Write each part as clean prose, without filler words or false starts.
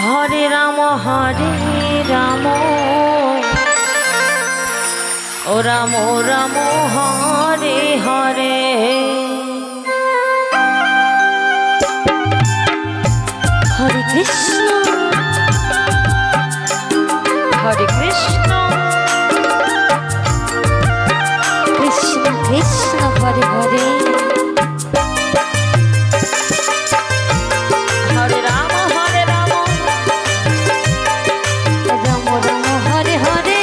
হরে Ram ও Ram Ram Hare Hare. হরে Krishna Krishna Krishna Hare Hare. হরে Ram Ram Ram Hare Hare.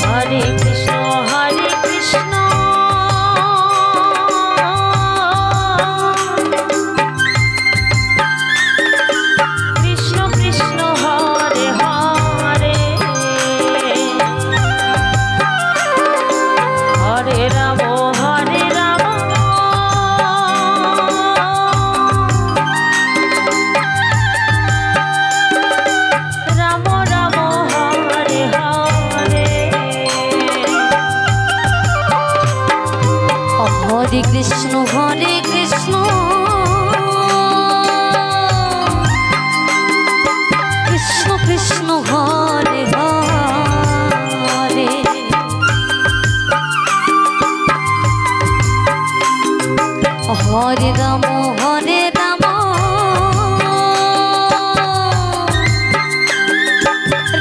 হরে Krishna Krishna Krishna Hare Hare. হরে Ram Ram Ram Hare Hare. হরে Krishna Krishna Krishna Hare Hare. হরে Ram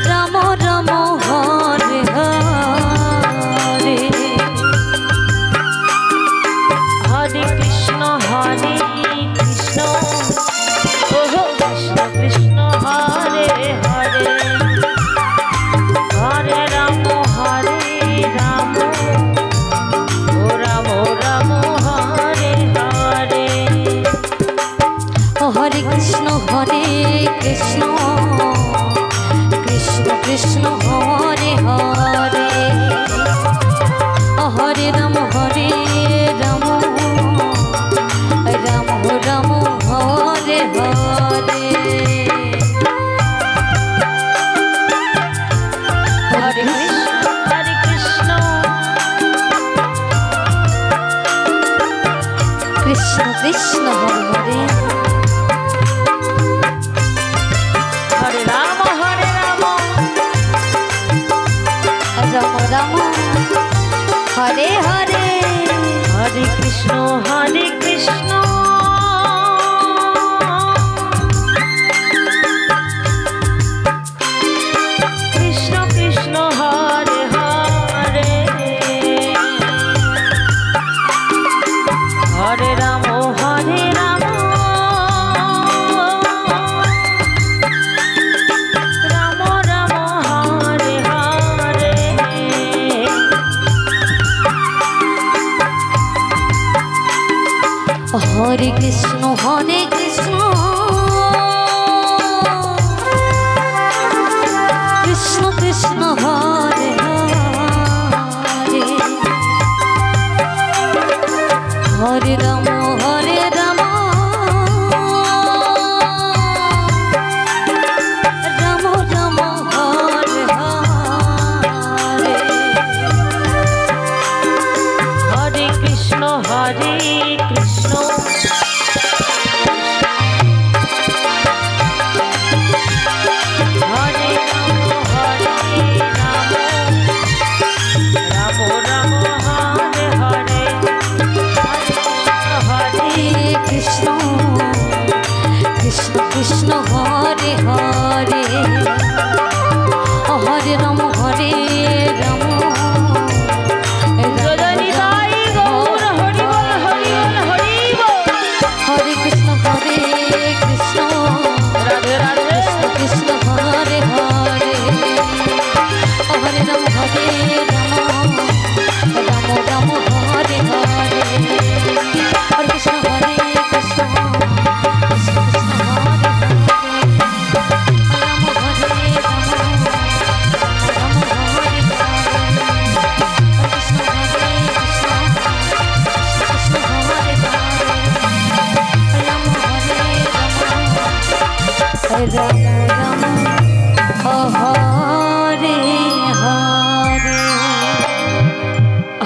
Ram Ram Hare Hare. হরে Krishna Krishna Krishna Hare Hare. হরে Ram ও Ram Ram Hare Hare. হরে Krishna Krishna Krishna Hare Hare. হরে Ram Ram Ram Hare Hare. হরে Krishna Krishna Krishna Hare Hare. হরে Ram Ram Ram Hare Hare. হরে Krishna Krishna Krishna Hare Hare. হরে Ram Ram Ram Hare Hare. হরে Krishna Krishna Krishna Hare Hare. হরে Ram Ram Ram Hare Hare. হরে Krishna হরে Ram Ram Ram Hare Hare. হরে Krishna Krishna Hare Hare. হরে Ram Ram হরে Krishna Krishna Radhe Radhe Krishna Hare Hare. হরে Ram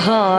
হরে